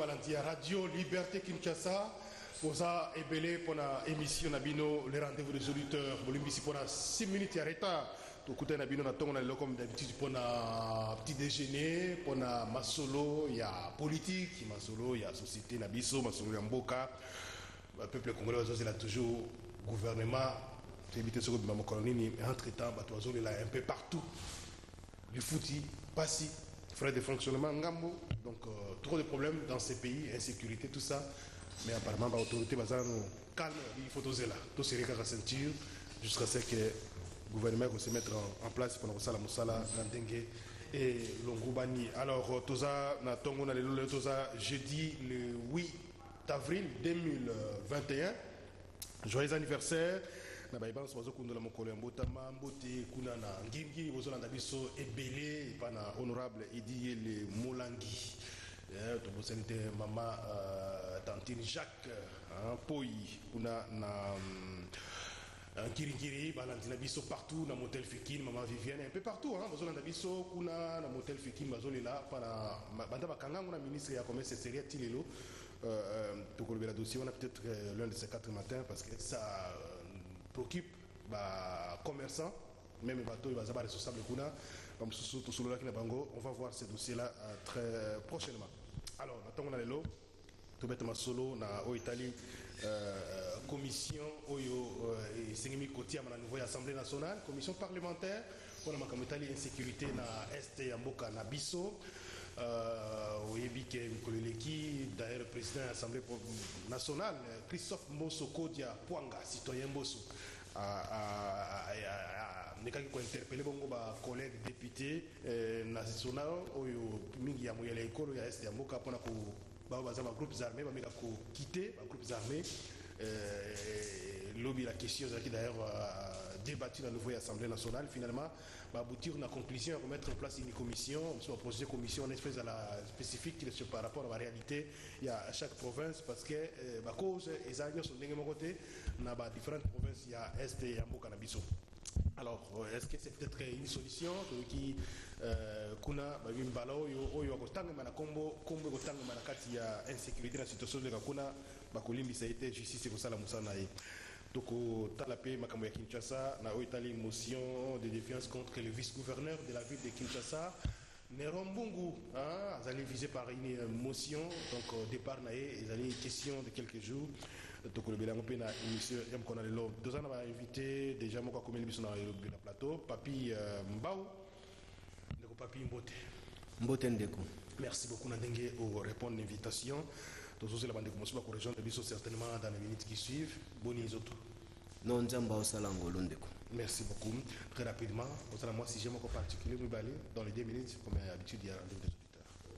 Valentia, Radio Liberté Kinshasa. Pour ça, ébélé pour la émission Nabino, les rendez-vous des auditeurs. Pour l'émission pour 6 minutes de retard. Tout côté Nabino, on a comme d'habitude pour un petit déjeuner, pour un masolo, il y a politique, masolo, il y a société Nabiso, masolo, il y a Mboka. Le peuple congolais, c'est là toujours gouvernement. Éviter ce que ma colonie, entre-temps, il est là un peu partout. Du fouti, passi, frais de fonctionnement, ngambo. Donc, trop de problèmes dans ces pays, insécurité, tout ça. Mais apparemment, l'autorité va nous calme, il faut oser là. Tout serait qu'à ceinture jusqu'à ce que le gouvernement va se mettre en place pour nous la Moussala, Nandengue et Longubani. Alors, tout ça, on a jeudi le 8 avril 2021. Joyeux anniversaire. Na baibana sozo kundula mokolo mbota mambote kuna na ngingi bozo na biso ebele pa na honorable Idi le Molangi to bosente mama tantine Jacques Poi kuna na Kiringiri balandina biso partout na motel Fikine maman Vivienne un peu partout bozo na biso kuna na motel Fikine bazolela pa na banda bakanga na ministre ya commerce extérieur Tilelo to kolobela dossier on a peut-être l'un de ces 4 matins parce que ça préoccupe les commerçants, même les bateaux, les responsables on va voir ces dossiers-là très prochainement. Alors, on a les lots, tout bêtement solo, na au Italie, commission, et à la nouvelle Assemblée nationale, commission parlementaire, pour la Italie, insécurité, na Est et Mboka, na Bisso, d'ailleurs, le président de l'Assemblée nationale, Christophe Mosso-Kodia Pwanga, citoyen Bosso, a interpellé mon collègue député national, il y a un école, il y a Est et Mboka, pour les groupes armés, quitter les groupes armés. Lobby la question qui d'ailleurs débattu dans la nouvelle Assemblée nationale finalement va aboutir à une conclusion à remettre en place une commission, on va poser une commission en espèce à la spécifique par rapport à la réalité il y a à chaque province parce que à cause les alliances sont d'un côté dans différentes provinces il y a Est et Mboka na biso. Alors, est-ce que c'est peut-être une solution qui kuna balo yo akotanga mana kombo kotanga mana kati ya insécurité la situation de kuna bakolimbi ça a été justice ko sala musana yi toko talape makambo ya Kinshasa na Italie motion de défiance contre le vice-gouverneur de la ville de Kinshasa Nerombungu allez visé par une motion donc départ naé ils allaient question de quelques jours donc le bilan na émission yam qu'on a le deux ans on va inviter déjà moi comme émission na le plateau papi Mbao ndeko papi Mbote ndeko merci beaucoup Nandenge au répondre l'invitation tous ceux la bande commencer par corriger de biso certainement dans les minutes qui suivent boni zoto non nzamba osalangolo ndeko. Merci beaucoup. Très rapidement, moi sujet particulier dans les 2 minutes comme d'habitude il y a des auditeurs.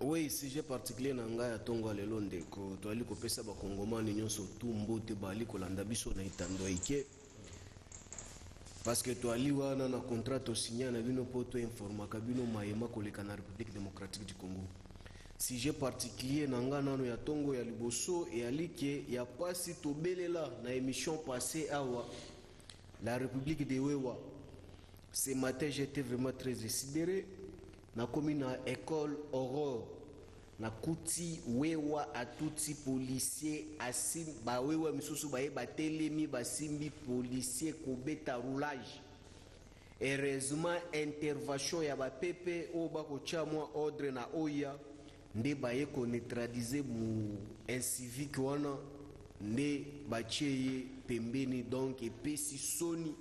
Oui, sujet particulier nanga ya tongo lelo ndeko toali kopesa ba kongomani nyonso tumbote bali kolanda biso na itando ike parce que toali wana na contrat to signé na bino poto informa kabino mayema koleka na République démocratique du Congo. Sujet particulier nanga nano ya tongo ya liboso et alike ya pasi tobelela na émission passée awa la République de Wewa. Ce matin j'étais vraiment très sidéré na commune à école Aurore na kuti wewa atuti policier asim ba wewa misusu ba telemi basimbi policier kobeta roulage. Heureusement intervention ya ba pepe o bako chamwa ordre na oya nde baye ko neutraliser mu incivique wana nde bacheye pembeni donc epesi soni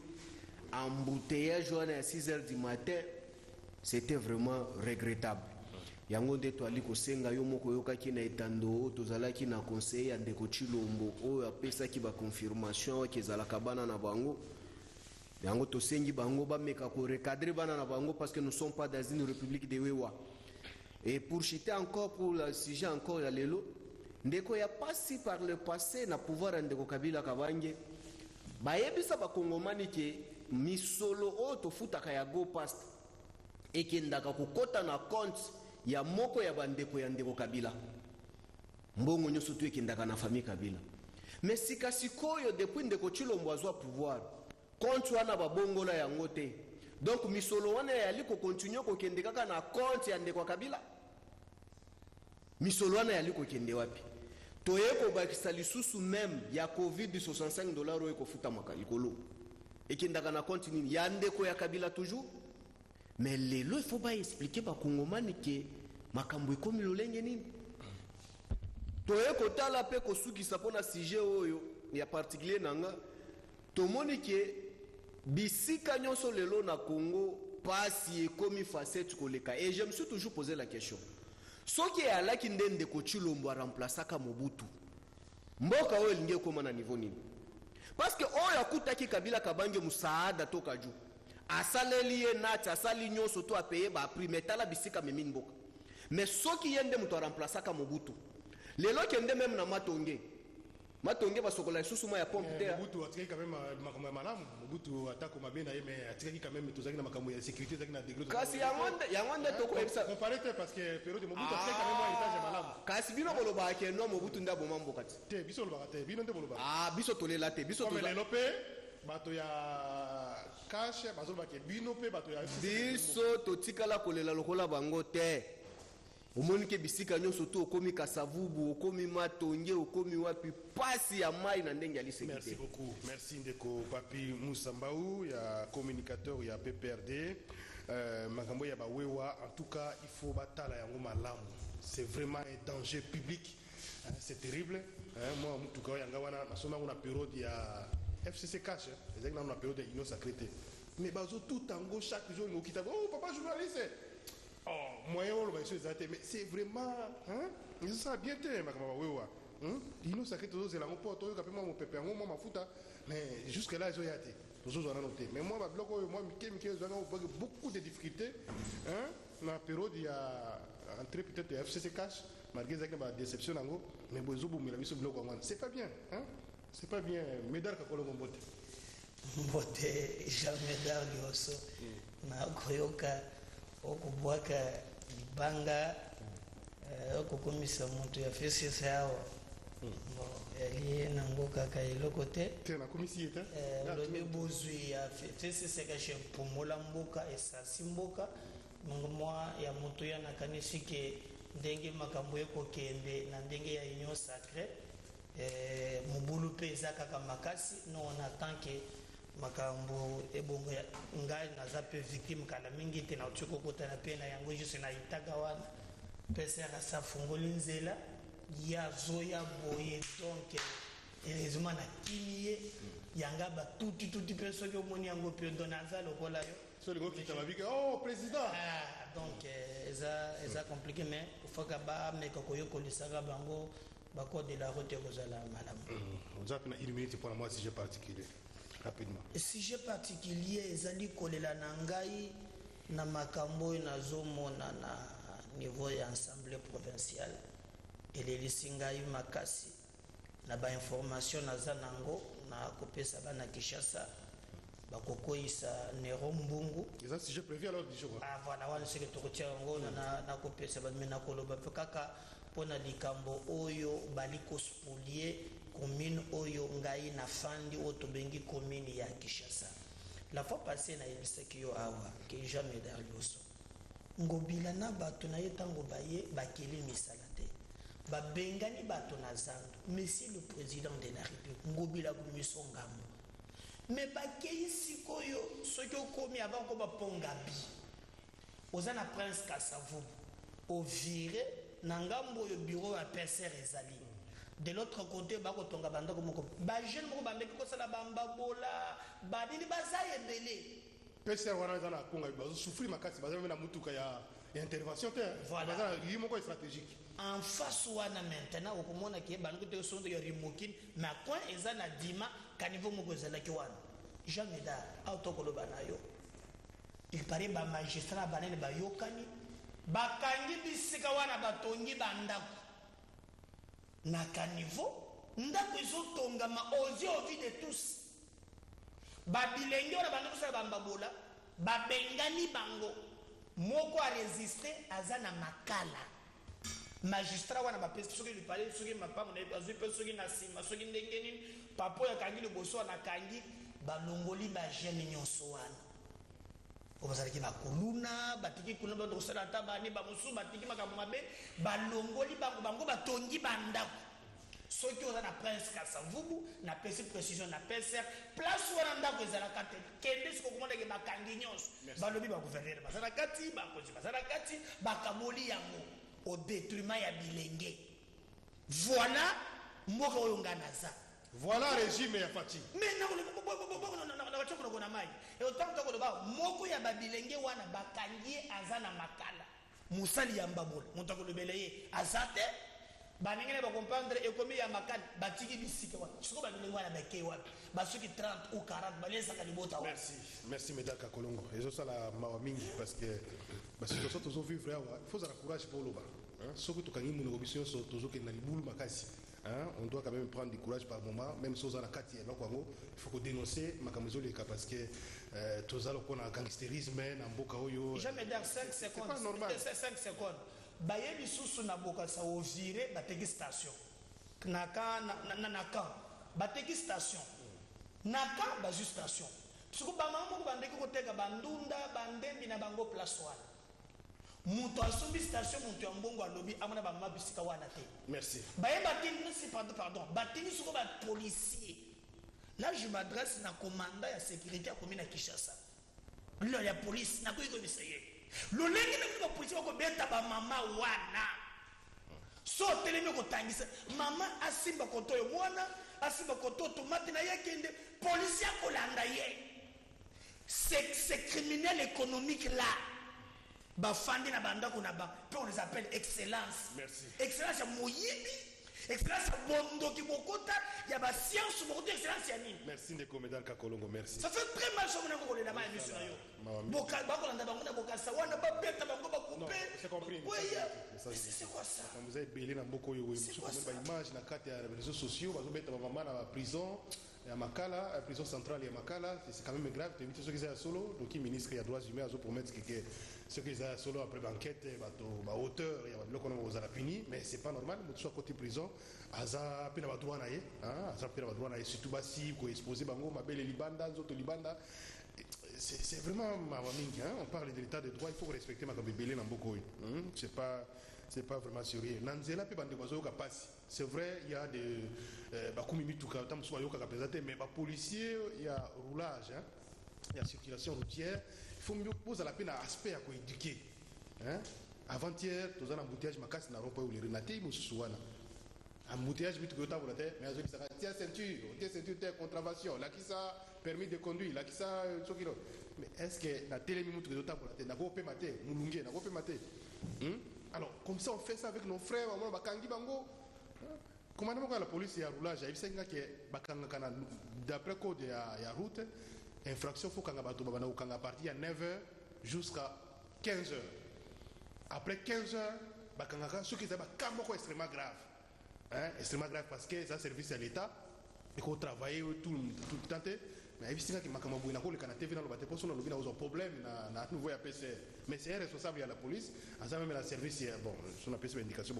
embouteillage wana à 6h du matin c'était vraiment regrettable yango nde toali kosenga yo moko yokaki na etando tozalaki na conseil ya ndeko Chilombo oyo apesaki ba confirmation kezalaka bana na bango yango tosengi bango bameka ko recadrer bana na bango parce que nous sommes pas dans une république de Wewa. Et pour chuter encore pour le sujet encore ya lelo ndeko ya passé par le passé na pouvoir ndeko Kabila Kabange bayebisa ba kongomani ke misolo o tofutaka ya go past ekendaka kokota na compte ya moko ya bandeko ya ndeko Kabila mbongo nyoso tu ekendaka na famille Kabila mais sikasikoyo depuis ndeko Chilombo azwa pouvoir compte wana babongola yango te donc misolo wana yali ko continue ko kendeka na compte ya ndeko Kabila misolo wana yali kokende wapi toye kobakisa lisusu même ya covid $65 oyo kofutamaka likolo ekendaka na compte nini ya ndeko ya Kabila toujours. Mais lelo il faut pas expliquer bakongomani ke makambo ekomi lolenge nini toye kotala pe kosukisa mpona sujet oyo ya particulier nanga tomoni ke bisika nyonso lelo na Congo pasi ekomi facette koleka. Et je me suis toujours posé la question, soki alaki nde ndeko Tshilombo remplaçaka Mobutu, mboka oyo elingi ekoma na niveau nini? Parce que oyo akutaki Kabila kabange musaada toka juu asaleli ye nati asali nyonso to apeye ba prix metala bisika memini mboka. Mais soki yende muto remplaçaka Mobutu lelo kende même na matonge basokola lisusu ma ya pompe te. Mobutu atikaki quand même makambo ya malamu. Mobutu atako mabena ye mais atikaki quand même tozaki na makambo ya sécurité zaki na degré. Kasi yangonde toko ebisa comparé parce que période Mobutu atikaki quand même étage ya malamu. Kasi bino boloba ke no Mobutu nda bomba mboka te biso loba te bino nde boloba. Biso tolela te biso tolela. Comme lelo bato ya cash bazo ba ke bino pe bato ya biso totikala kolela lokola bango te. Omoni ke bisika nyonso to okomi Kasavubu, okomi Matonge, okomi wapi pasi ya mai na ndenge ali sécurité. Merci beaucoup. Merci ndeko Papi Moussa Mbaou ya communicateur ya PPRD. Makambo ya bawewa en tout cas il faut batala yango malamu. C'est vraiment un danger public. C'est terrible. Moi en tout cas yanga wana na soma una période ya FCC cash, exactement na période de Union Sacrée. Mais bazo tout tango chaque jour ngokita. Oh papa journaliste. Oh, moyen on va mais c'est vraiment hein ils ça bien te makama wewa Union Sacrée tous la porte yo kapema mo pepe ngo ma futa mais jusque là ils ont été tous on a noté mais moi ma bloc moi Mickey beaucoup de difficultés hein na période il y a entrée peut-être FCC cash malgré ça ma déception nango mais bozo bomela biso bloc c'est pas bien hein c'est pas bien médar ka kolo mbote jamais dar lioso na koyoka okubwaka libanga okukumisa moto ya fesisa yawo yali nango kaka eloko te lobi bozwi ya fesisa kashe pomola mboka esasi mboka mwa ya moto ya nakanisi ke ndenge makambo ekokende na ndenge ya Union Sacrée mobulu pe eza kaka makasi no on attend que makambo ebongo ngai naza pe victime kala mingi te na utiko kotana pe na yango juste na itaka wana pesa ya safungoli nzela ya zoya boye donc heureusement na kimiye yanga ba tuti peso ke omoni yango pe donaza lokola yo so lingo kita mabika oh président donc eza compliqué mais faut que ba meka koyoko lisaka bango ba code de la route kozala malamu on a pena 1 minute pour moi si j'ai particulier rapidement. Sujet particulier ezali kolela na ngai na makambo nazomona na niveau ya assemblée provinciale elelisi ngai makasi na ba information naza nango na kopesa bana Kinshasa bakokoisa Nero Mbungu. C'est un sujet prévu alors du jour. Voilà wana c'est que tokotia ngo na kopesa ba mena koloba kaka pona likambo oyo baliko spolier commune oyo ngai na fandi otobengi commune ya Kinshasa. La fois passée na yebisaki yo awa ke jamais dar lioso ngobila na bato na yetango baye bakeli misala te babengani bato na zando monsieur le président de la république ngobila kumiso ngambo mais bakei sikoyo soki okomi avant ko bapongabi oza na prince Kasavubu ovire na ngambo yo bureau ya PCR ezali. De l'autre côté bako tonga banda ko moko ba jeune moko bambeki ko sala bamba bola ba dini bazaye belé PCR wana za na konga bazo souffrir makasi bazo na mutuka ya intervention te baza li moko stratégique en face wana maintenant okomona ke bango te sonde ya rimokin mais quoi eza na dima kanivo moko ezala ki wana jamais da auto ko loba na yo il paraît ba magistrat banene ba yokani bakangi bisika wana batongi bandako na kanivo ndako ezotongama aux yeux de tous babilenge wana bando kosala bambabola babengani bango moko a résister aza na makala magistrat wana bapesi soki lipale soki mapango na azwi pe soki na nsima soki ndenge nini papa oyo akangi liboso wana akangi balongoli bagene nyonso wana obazalaki na kuluna batiki kuluna bato kosala ata bani bamosusu batiki makambo mabe balongoli bango batongi bandako soki oza na prince Kasavubu na pesi précision na psr place wana ndako ezalaka te kende siko komondeke bakangi nyonso balobi bagouverneur baza na kati bakonzi baza na kati bakaboli yango au détriment ya bilenge voilà mboka oyo nga naza voilà régime ya Fati mais na mai et autant que ba moko ya babilenge wana bakangi aza na makala musali ya mbabola moto akolobela ye azate banengene ba comprendre ekomi ya makala batiki bisika wana siko babilenge wana bake wapi basuki 30 ou 40 balesa ka libota wana merci Medaka Kolongo ezo sala mawa mingi parce que situation tozo vivre awa il faut avoir courage pour loba soki tokangi munoko biso so tozo ke na libulu makasi. On doit quand même prendre du courage par moment, même si on a il faut qu'on dénoncer parce que tous les gens ont gangstérisme, jamais dire 5 secondes. C'est pas normal. 5 secondes. Baye bisusu na boka sa ovire bateki station. Naka bateki station. Naka bazu station. Tuko ba mamu bandeki koteka bandunda bandembi na bango place wana. Muto asombi station muto ya mbongo alobi amona ba mabisika wana te. Merci. Baye batini pardon, batini suko ba policier. Là je m'adresse na commandant ya sécurité ya commune à Kinshasa. Lo ya police na ko ikomiseye. Lo lengi na ba policier ko beta ba mama wana. So telemi ko tangisa mama asimba koto yo mwana asimba koto tomate na yekende policier ko landa ye. C'est criminel économique là. Bafandi na bandako na ba pe on les appelle excellence. Merci. Excellence ya moyibi, excellence ya bondo ki bokota ya ba science bokota excellence ya nini. Merci Ndeko Medaka Kolongo, merci. Ça fait très mal sur mon ko le dama émission yo. Boka ba ko landa bango na boka sa wana ba beta bango ba couper. C'est compris. Oui, c'est quoi ça? Quand vous avez belé na mboko yo musuko même ba image na kati ya réseaux sociaux bazo beta ba mama na prison ya Makala, la prison centrale ya Makala, c'est quand même grave. Tu invites ceux qui sont solo, donc le ministre des droits humains a promettre que ceux qui sont solo après enquête, bah hauteur, il y a le qu'on a puni, mais c'est pas normal. Mais soit côté prison, aza pena ba droit na ye, aza pena ba droit na ye, surtout basi ko exposer bango mabele libanda, zoto libanda. C'est vraiment mawamingi, on parle de l'état de droit, il faut respecter ma kabebele na mboko. C'est pas vraiment sérieux. Nanzela pe bande bazo ka passe. C'est vrai, il y a des bakumimi tuka tam so yoka ka présenté mais ba policier, il y a roulage il y a circulation routière. Il faut mieux poser la peine à aspect à quoi éduquer. Avant-hier, tous en embouteillage makasi na rompo ou les renaté mususu wana. Embouteillage vite que ta volonté, mais azo ça tiens ceinture de contravention, là qui ça permis de conduire, là qui ça sokilo. Mais est-ce que la télé mi mutu que ta volonté na ko pe maté, mulunge na ko pe maté. Alors, comme ça, on fait ça avec nos frères, on va kangi bango. Commandement de la police, il y a roulage, il y a d'après code, il y a route, infraction, il faut qu'on a parti à 9h jusqu'à 15h. Après 15h, ce qui est extrêmement grave. Extrêmement grave parce que ça service à l'État, il faut travailler tout le temps. Mais il y a des problèmes, mais c'est responsable à la police, même la service, bon, son appel sur indication,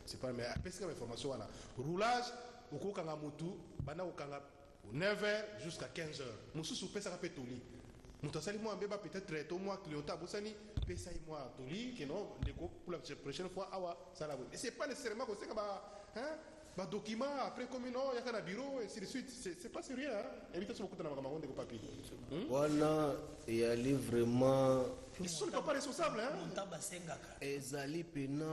c'est pas, mais après information, roulage, au cours de 9h jusqu'à 15h. Nous sommes peut-être toli. Nous sommes peut-être au moins Cléota, Boussani, pesa et moi toli, que non, pour la prochaine fois, ça la et c'est pas nécessairement que c'est bah document après comme non il y a un bureau et ainsi de suite c'est pas sérieux évitez ce beaucoup de maman de papier voilà il y a vraiment ils sont pas responsables ezali pena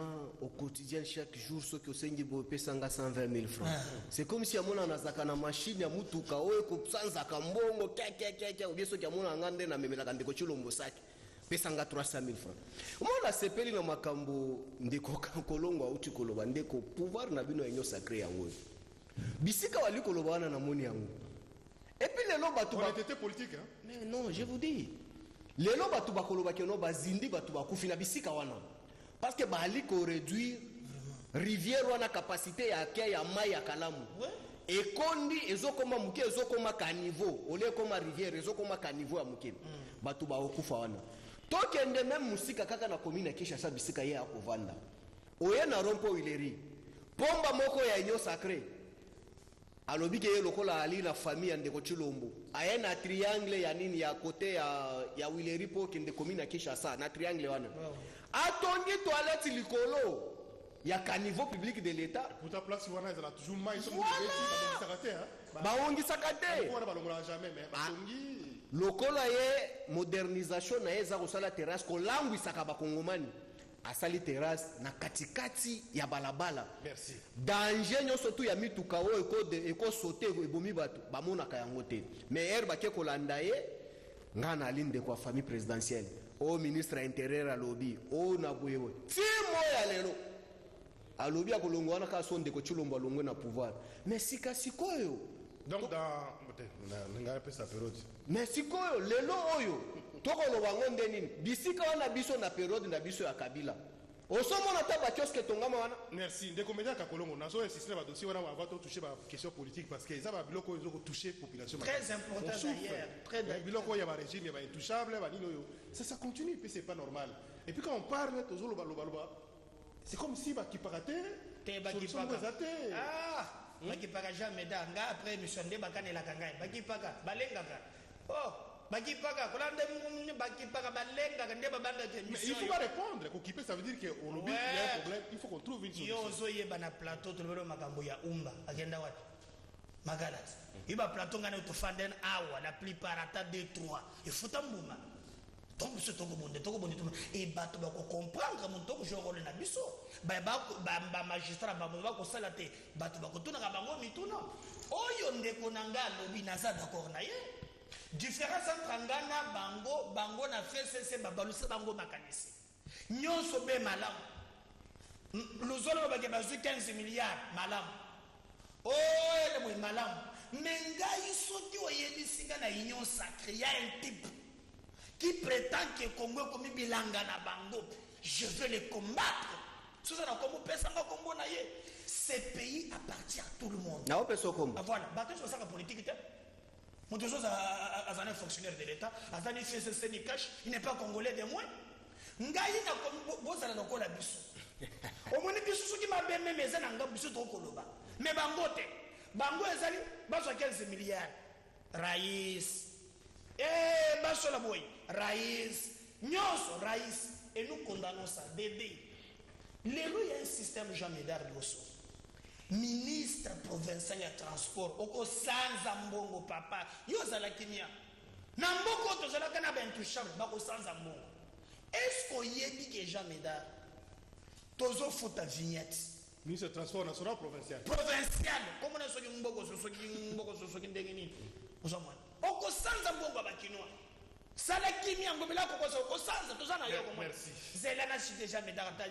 au quotidien chaque jour ceux qui osengi bo pesanga 120 000 francs c'est comme si amona nazaka na machine ya mutuka oyo ko sanza ka mbongo keke ou bien ceux qui amona ngande na memela kandeko chilombo saki pesanga 300 000 francs. Omona sepeli na makambo ndeko Kolongo auti koloba ndeko pouvoir na bino enyo sacré yango. Bisika wali koloba wana na moni yango. Et puis lelo batu ba était politique hein. Mais non, je vous dis. Lelo batu ba koloba keno ba zindi batu ba kufina bisika wana. Parce que bali ko réduire rivière wana capacité ya akya ya mai ya Kalamu. Et kondi ezokoma muke ezokoma caniveau, ole koma rivière ezokoma caniveau ya muke. Batu ba okufa wana. Tokende même musika kaka na commune Kinshasa bisika ye akovanda. Oye na rompo ileri. Pomba moko ya enyo sacré. alobi ke lokola ali na famille ya ndeko Chilombo aye na triangle ya nini ya côté ya Wileri po kende commune ya Kinshasa na triangle wana atondi toilette likolo ya caniveau public de l'état pour ta place wana ils ont toujours mai sont baongisaka te on balongola jamais mais batongi lokola ye modernisation na eza kosala terrasse kolangwisaka bakongomani asali terrasse na katikati ya balabala. Merci. Danger nyonso tu ya mituka oyo eko sauter ebomi bato bamonaka yango te. Mais her bake kolanda ye ngana alinde kwa famille présidentielle. O ministre intérieur alobi, o na boyewe. Timo ya lelo. Alobi akolongwana ka sonde ko Chilombo alongwe na pouvoir. Mais sika sikoyo. Donc dans nga pesa période. Mais sikoyo lelo oyo tokolo bango ndenini bisika wana biso na période na biso ya Kabila osomo na taba kioske tongama wana. Merci ndeko media ka kolongo nazo insister ba dossier wana avant de toucher ba question politique parce que ça va biloko zo toucher population très important d'ailleurs très biloko ya ba régime ya ba intouchable ba nino yo ça continue puis c'est pas normal et puis quand on parle tozo loba c'est comme si ba kipakate te ba kipakate bakipaka jamais danga après mission nde bakanelaka ngai bakipaka balengaka bakipaka kolande bakipaka balengaka nde babandaka mission. Il faut pas répondre ko kipe ça veut dire que au lobby il y a un problème il faut qu'on trouve une solution. Yo zo yeba na plateau to lobelo makambo ya umba agenda wapi magalat iba plateau ngane to fanden awa la plupart ata 2-3 il faut tambuma donc ce toko bonde et bato ba ko comprendre mon toko jongole na biso ba magistrat ba mo ba ko sala te bato ba ko tuna ka bango mituna oyo ndeko nanga lobi naza d'accord na ye différence entre ngana bango na FCC babaluse bango makanisi nyonso be malamu luzolo ba ke bazu 15 milliards malamu le boy malamu mengai soki oyebisinga na union sacrée ya un type qui prétend que Congo comme bilanga na bango, je vais les combattre. Ce pays appartient à tout le monde. Voilà, c'est ça la politique. Mon deux choses à un fonctionnaire de l'État, à un FCC ni cash, il n'est pas congolais de moins. Ngai na comme vous allez encore la biso. Au moins biso qui m'a bien même mais nanga biso to koloba. Mais bango te. Bango ezali baso 15 milliards. Raïs Basola boy, Raïs, Nyonso, Raïs, et nous condamnons ça, Dédé. Lélo, il y a un système Jean-Médard Losso. Ministre provincial de transport, Oko Sanzambongo, papa, Yozala Kenya. Namboko, Tozala Kanaba intouchable, Bako Sanzambongo. Est-ce qu'on y a dit que Jean-Médard, Tozo fout ta vignette? Ministre de transport national provincial. Provincial, comment on a dit Mboko, Sosoki Ndengini? Oko sanza mbongo bakinoa sala kimi yango bila ko ko sanza tozana yo ko merci zela na cité jamais d'arrêter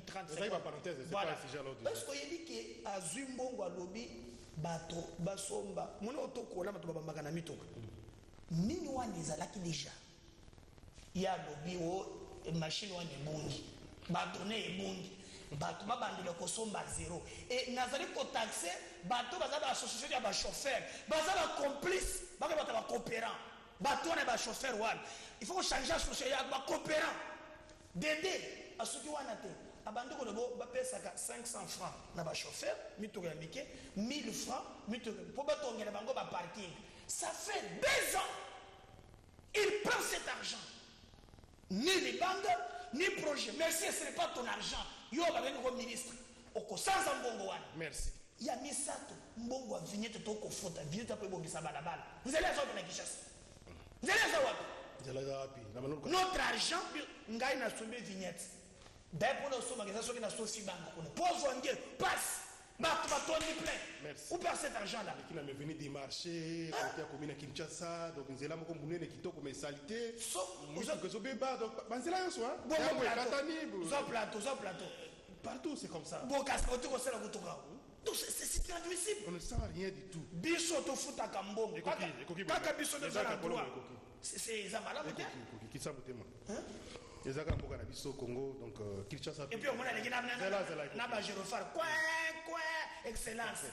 30 secondes. Ça va parenthèse c'est pas si jalo parce que yedi ke azui mbongo alobi bato basomba mona otokola bato babambaka na mitoka nini wana ezalaki déjà ya lobi o machine wana ebongi bato ne ebongi bato babandela kosomba zéro et nazali ko taxer bato bazaba association ya ba chauffeur bazaba complice baka bato ba coopérant bato na ba chauffeur wana il faut changer association ya ba coopérant dende asuki wana te abandi ko lebo ba pesa ka 500 francs na ba chauffeur mitoko ya mike 1000 francs mitoko pour ba tongela bango ba parking ça fait 2 ans il prend cet argent ni les banques ni projet merci ce n'est pas ton argent yo ba beno ko ministre oko sanza mbongo wana merci ya misato mbongo wa vignette to ko fota vignette po bongisa balabala vous allez avoir na Kinshasa vous allez avoir notre argent ngai na sombe vignette dai pour le soma que ça soit na sofi banque on pose ngel passe bato batoni plein où perd cet argent là qui n'a me venu des marchés côté à commune Kinshasa donc nzela moko munene kitoko mais salité so que so beba donc banzela yo so hein plateau partout c'est comme ça bon casse côté ko sala kutoka donc c'est inadmissible on ne sent rien du tout biso to futa kambongo kaka biso de zala droit c'est ça malade qui ça motema ezaka mboka na biso Congo donc Kinshasa et puis on a les na ba Girofar quoi excellence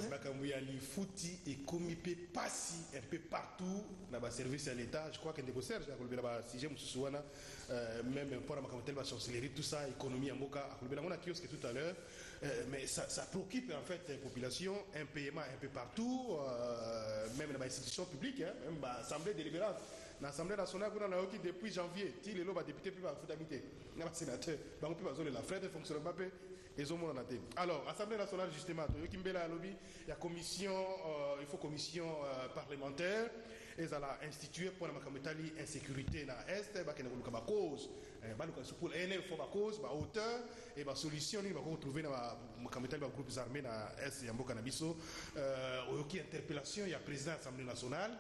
makambo ya lifuti ekomi pe pasi un peu partout na ba service à l'état je crois que ndeko Serge akolobela ba sujet mususu wana même pour makambo tel ba chancellerie tout ça économie ya mboka akolobela ngona kiosque tout à l'heure mais ça préoccupe en fait les populations, un paiement un peu partout, même dans les institutions publiques, hein, même dans l'Assemblée délibérante. L'Assemblée nationale, depuis janvier, il y a des députés qui ont fait des sénateurs, la frais de fonctionnement. Alors, l'Assemblée nationale, justement, il y a commission, il faut commission parlementaire, ils ont institué pour la insécurité dans l'Est, il y a cause, pour cause, hauteur, et la solution, il va retrouver dans les groupes armés dans l'Est, il y a une interpellation, il y a le président de l'Assemblée nationale,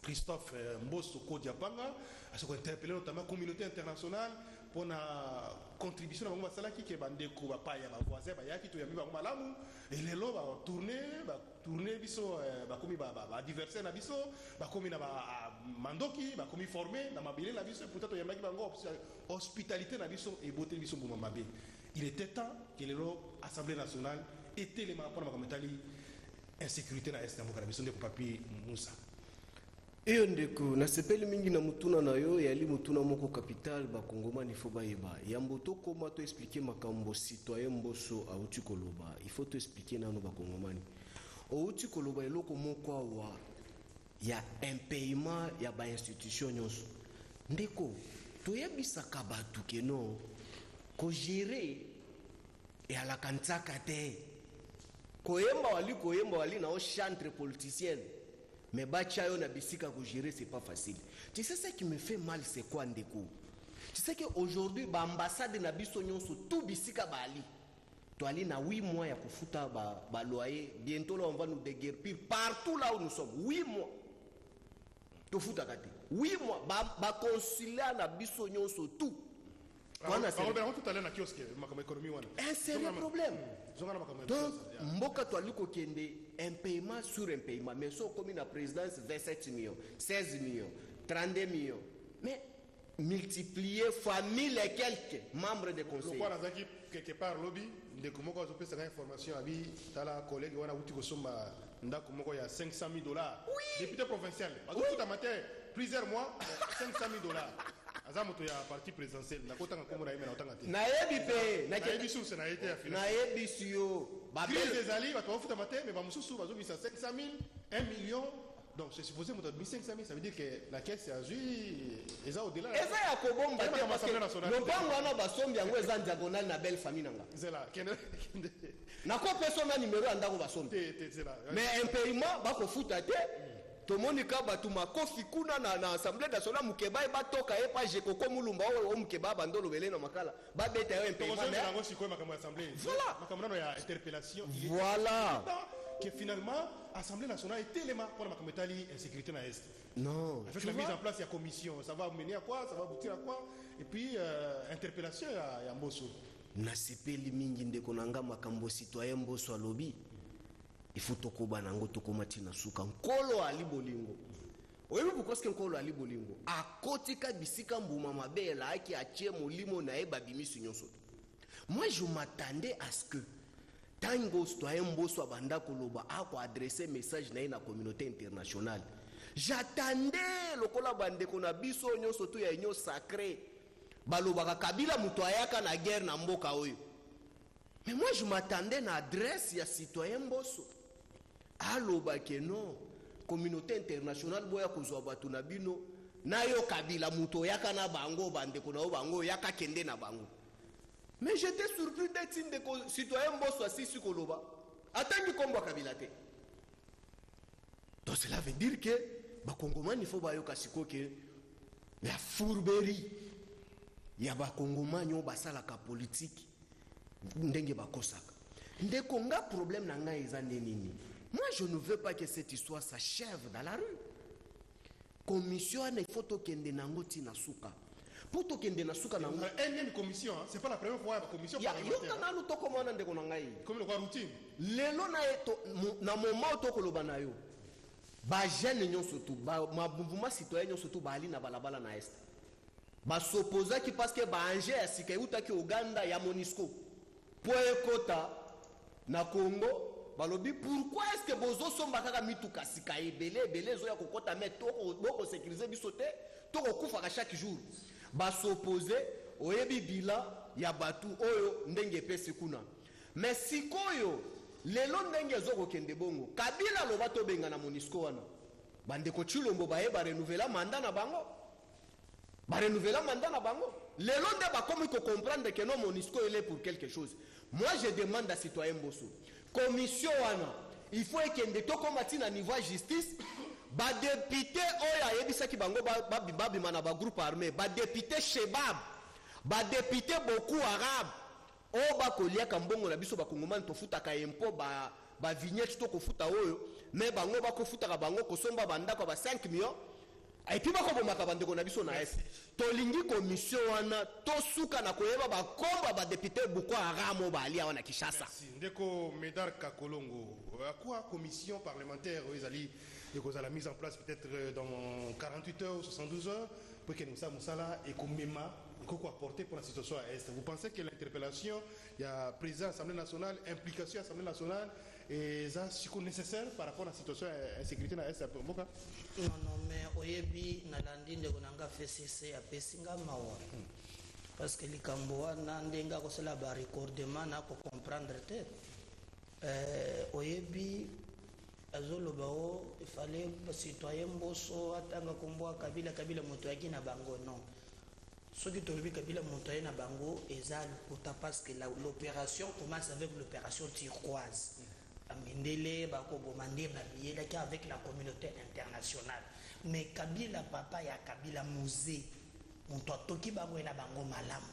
Christophe Mbosso Kodiapanga, a interpellé notamment la communauté internationale pour la contribution à la qui est bandé Kuba Paya, voisin, qui est malamu, et les lots va tourner, biso, diverser na biso, comme na mandoki, comme formé, na mabile na biso, peut-être il y a une hospitalité na biso et beauté biso pour mabé. Il était temps que les lots Assemblée nationale étaient les membres pour la insécurité na est na biso de papier Moussa. Iyo ndeko nasepeli mingi na mutuna na yo yali mutuna moko capital bakongomani fo bayeba yambo to koma to expliquer makambo citoyen Mbosso auti koloba il faut to expliquer nano bakongomani auti koloba eloko moko wa ya impayement ya ba institution nyonso ndeko to yebisaka batu keno ko gérer et ala kantsaka te koyemba wali na o chantre politicienne. Mais Bachayo na bisika ko gérer c'est pas facile. Tu sais ce qui me fait mal c'est quoi ndeko? Tu sais que aujourd'hui ba ambassade na biso nyonso tout bisika bali. To ali na 8 mois ya kufuta ba loyer, bientôt là on va nous déguerpir partout là où nous sommes. 8 mois. To futa kati. 8 mois ba consulat na biso nyonso tout. Un sérieux problème. Donc, Mboka Toaliko Kende, un paiement sur un paiement. Mais si on a la présidence 27 millions, 16 millions, 32 millions. Mais multiplier fois 1000 et quelques membres de conseil. Quelque part, lobby, de comment on peut cette information à lui, t'as la collègue, on a outil que somme, il y a 500 000 $. Oui. Député provincial. Oui. Plusieurs mois, 500 000 $. Azamoto ya parti présidentiel na kota ngako mura yemena otanga te na yebi pe na yebi sou na été affaire na yebi sio ba des ali ba to futa matin mais ba mususu bazo bisa 500 000 1 million donc c'est supposé moto 500 000 ça veut dire que la caisse a joué eza au-delà eza ya kobomba te parce que lopango wana basombi yango eza diagonale na belle famille nanga zela kende na ko persona numéro andako basombi mais un paiement ba ko futa te tomonika batu makofi kuna na assemblée nationale mukeba e batoka e pa je koko mulumba o mukeba bandolo belé na makala ba beta yo impayement voilà makamano ya interpellation voilà que finalement assemblée nationale est élément pour la makamotali insécurité na est non avec la mise en place de la commission ça va mener à quoi ça va aboutir à quoi et puis interpellation ya Mbosso na sepeli mingi ndeko nanga makambo citoyen Mbosso alobi il faut tokoba nango tokomati na suka nkolo ali bolingo oyebi pourquoi est-ce que nkolo ali bolingo akotika bisika mbuma mabela aki achie molimo na eba bimisi nyonso. Moi je m'attendais à ce que tango citoyen Mbosso abanda koloba ako adresser message na la communauté internationale. J'attendais lokola bandeko na biso nyonso to ya union sacrée balobaka Kabila muto ayaka na guerre na mboka oyo. Mais moi je m'attendais na adresse ya citoyen Mbosso aloba ke non communauté internationale boya kozwa batu na bino na yo Kabila muto yaka na bango bandeko na bango yaka kende na bango. Mais j'étais surpris d'être un citoyen Mbosso assis koloba atangi kombo Kabila te. Donc cela veut dire que ba Kongomani faut ba yoka siko ke la fourberie ya ba Kongomani o basala ka politique ndenge bakosaka ndeko nga problème na nga eza nini. Moi je ne veux pas que cette histoire s'achève dans la rue. Commission il faut tokende nango tina suka pour tokende na suka nango une commission c'est pas la première fois la commission ya yoka na lu tokomona ndeko na ngai comme le quoi routine lelo na eto na moment tokoloba na yo ba jeune nyonso tu ba mouvement citoyen nyonso tu ba ali na balabala na est ba s'opposa ki parce que ba anje asika yuta ki Uganda ya Monisco po ekota na Congo balobi pourquoi est-ce que bozo somba kaka mituka sika ebele zo ya kokota mais boko sécuriser biso te to kokufa ka chaque jour ba s'opposer oyebi bila ya batu oyo ndenge pesi kuna mais sikoyo lelo ndenge ezokokende bongo Kabila loba tobenga na Monisco wana bandeko Chilombo baye ba renouveler mandat na bango lelo nde bakomi ko comprendre que non Monisco il est pour quelque chose. Moi je demande à citoyen Mbosso commission wana il faut ekende to komati na niveau justice ba député oya yebisaki bango babima na ba groupe armé ba député Shebab ba député beaucoup arabe o ba kolia kambongo na biso ba kongomani to futa ka impôt ba vignette to ko futa oyo mais bango ba ko futa ka bango ko somba banda ko ba 5 millions et puis ba ko bomaka bandeko na biso na est to lingi commission wana to suka na koyeba ba komba ba député beaucoup arabe ba alia wana Kishasa. Ndeko Médard Kakolongo à quoi commission parlementaire ezali et la mise en place peut-être dans 48 heures ou 72 heures pour que nous Moussala et Komema quoi apporter pour la situation à Est. Vous pensez que l'interpellation, il y a président de l'Assemblée nationale, implication de l'Assemblée nationale, et ça c'est nécessaire par rapport à la situation de sécurité à Est? Non, mais Oyebi, Nalandi, Ndegonanga fait cesser à Pessinga Mawa. Parce que les Kamboa, Nandenga, c'est la recordement pour comprendre tête. Oyebi, Azolobao, il fallait citoyen Bosso, Atanga Komboa, Kabila Motoyaki na Bango, non. Ce qui est Kabila Motoyaki na Bango, Ezal, parce que l'opération commence avec l'opération turquoise. Amindele, Bako Bomande, Babiye, avec la communauté internationale. Mais Kabila Papa, il y a Kabila Mouzé, Montotoki Bango et na Bango Malam.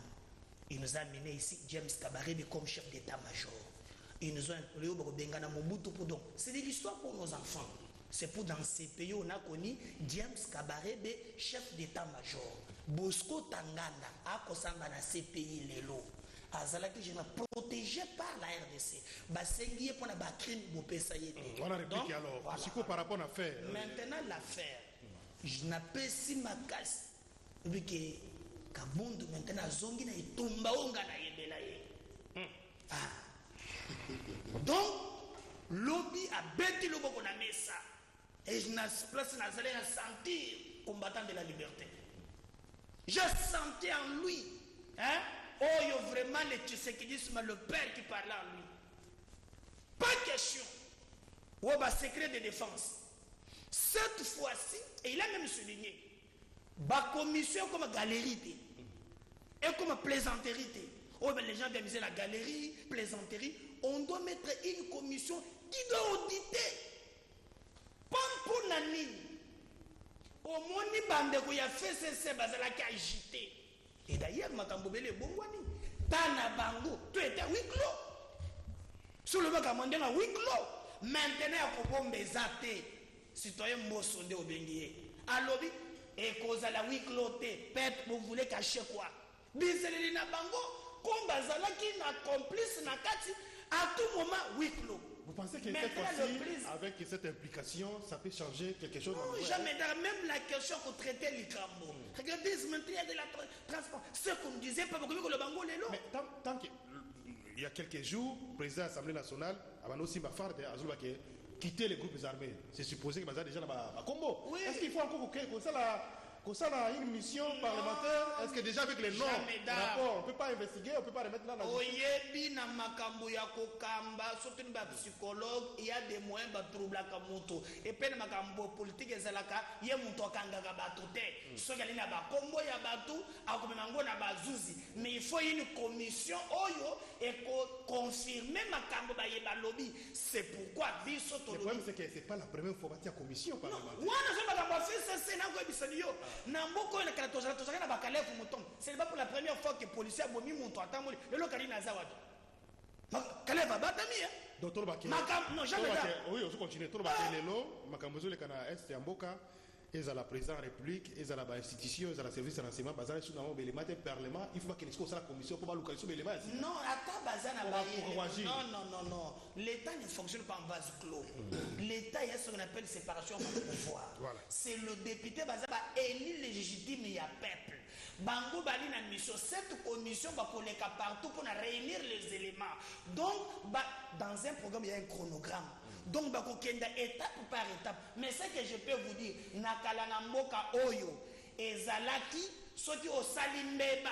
Il nous a amené ici James Kabarebe comme chef d'état-major. Ils nous ont appelé au Bengana Mobutu pour donc. C'est de l'histoire pour nos enfants. C'est pour dans ces pays on a connu James Kabarebe, chef d'état-major. Bosco Tanganda, à Kosamba na ces pays Lelo. Azalaki je protégé par la RDC. Basengi pour la crime Bopesayete. On a répliqué alors. Voilà. Par rapport à l'affaire. Maintenant l'affaire. Je n'appelle si ma casse. Vu que Kabundu maintenant zongi na itumba onga na yebela ye. Donc, lobby a bêti le beaucoup na mesa. Et je n'ai place à sentir combattant de la liberté. Je sentais en lui, hein, oh, il y a vraiment le tshisekidisme, le père qui parlait en lui. Pas question. Ou bah secret de défense. Cette fois-ci, et il a même souligné, bah commission comme galerie et comme plaisanterie. Oh, ben les gens viennent la galerie, plaisanterie. On doit mettre une commission qui doit auditer. Pas pour Nani. Au moins, ni bande qui a fait ces bazala qui a agité. Et d'ailleurs, Makambobele Bongwani, Tana Bango, tu étais à huis clos. Sur le bac à manger à huis clos. Maintenant, il faut bomber zaté. Citoyen Mossonde au Benguier. Alors, et cause à la huis clos, pète, vous voulez cacher quoi? Biselina Bango. Comme Bazala qui n'a complice n'a kati à tout moment huis clos. Vous pensez que cette fois-ci, avec cette implication, ça peut changer quelque chose? Non, jamais. Même la question qu'on traitait les Cambo. Regardez, maintenant il y a de la transport. Ce qu'on disait, pas beaucoup que le Bango les lots. Mais tant qu'il y a quelques jours, le président de l'Assemblée nationale, avant aussi Mafarde, a quitté les groupes armés. C'est supposé que Bazala déjà dans Combo. Oui. Est-ce qu'il faut encore que ça la... Comme ça, là, une mission parlementaire, est-ce que déjà avec les noms, rapport, on ne peut pas investiguer, on ne peut pas remettre là dans Oyebi na makambo ya kokamba, surtout ba psychologue, il y a des moyens ba trouble ka moto. Et puis makambo politique ezalaka, ye muto kanga ka bato te. So kali na ba kombo ya bato, akomenango na bazuzi. Mais il faut une commission oyo et confirmer makambo ba yeba lobby. C'est pourquoi biso to. Le problème c'est que c'est pas la première fois qu'il y a commission parlementaire. Wana so makambo fait na ko bisaniyo. C'est pas pour la première fois que les policiers ont mis mon toit. Le local n'a pas de Calais va battre. Docteur Baké. Non, jamais. Oui, on continue. Docteur Baké, Lelo, Makambozo, le Canada Est, Yamboka, ils ont la présidence de la République, ils ont la institution, ils ont la service de renseignement, Bazar, ils ont le Parlement. Il faut qu'il y ait la commission pour la localisation de l'élément. Non, attends, Bazar n'a pas. Non. L'État ne fonctionne pas en vase clos. L'État, il y a ce qu'on appelle séparation du pouvoir. Voilà. C'est le député Bazar élu légitime, il y a peuple. Bango Bali na mission. Cette commission va coller partout pour réunir les éléments. Donc, dans un programme, il y a un chronogramme. Donc, bakokenda étape par étape. Mais ce que je peux vous dire, nakalana mboka oyo, ezalaki, soki o salimbeba,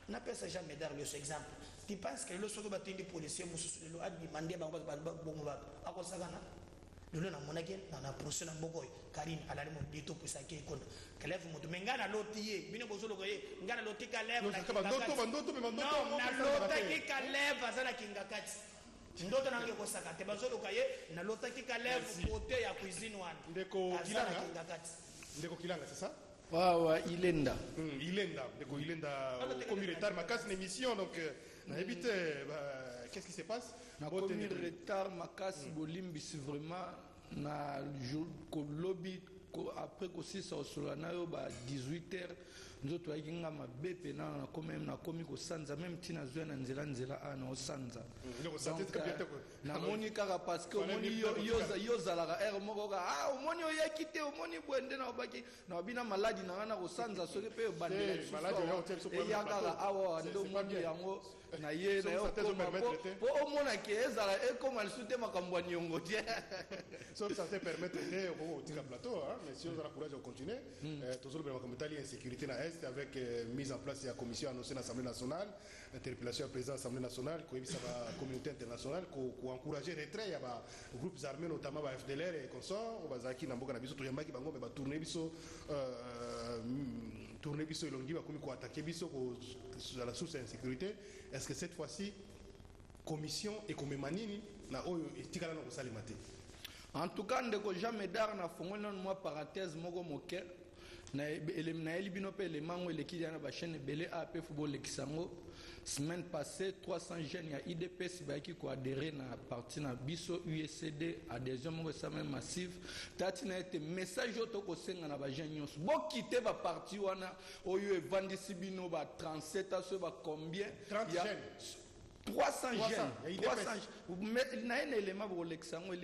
n'appelle ça jamais d'ailleurs ce exemple. tu penses que le soki batindi policier mususu lelo adimande bango bongo ba akosakana lelo na monaki na procès na mboko Karim alali mo dito pusaki ikona kelef mutu mengana lotiye bino bozolo ko ye ngana lotika lèvre na bandoto non na lotaki ka lèvre azala kinga kati ndoto nange kosaka te bazolo ka ye na lotaki ka lèvre côté ya cuisine wana ndeko kilanga c'est ça. Wawa Ilenda. Ilenda, d'accord, Ilenda, comme retard, ma casse l'émission, donc, qu'est-ce qui se passe? Comme retard, ma casse, Bolimbi, c'est vraiment, na jour, lobby, après que c'est ça, sur la 18h, nous autres, il y a ma bébé, quand même, na komi ko sanza, même tina zoué na nzela ana sanza. Na moni kaka parce que moni yoza la air moko ah moni oya kité moni bwende na obaki na bina maladi na wana ko sanza so ke pe bandela maladi ya hotel so pe ya kaka awa ndo moni yango na ye na yo po o mona ke ezala e comme elle soute makambo nyongo tie sauf ça te permettre de au tika plateau hein mais si on a la courage de continuer toujours le makambo tali insécurité na est avec mise en place de la commission annoncée à l'Assemblée nationale interpellation au président de l'Assemblée nationale ko ebisa ba communauté internationale ko encourager retrait ya ba groupes armés notamment ba FDLR et consort bazaki na mboka na biso to yambaki bango ba tourner biso elongi ba komi ko attaquer biso ko sur la source d'insécurité. Est-ce que cette fois-ci commission et comme manini na oyo etikala na ko salimate en tout cas ndeko jamais dar na fongola moi parenthèse moko moke na elibino pe le mango le kidana ba chaîne belé AP football lekisango semaine passée 300 jeunes ya IDPS ba ki ko adhérer na parti na biso USCD adhésion moko ça même massive tati na été message to ko senga na ba jeunes nyos bo quitter ba parti wana oyo evandisi bino ba 37 aso ba combien 30 jeunes 300 jeunes 300 mais na un élément pour l'exango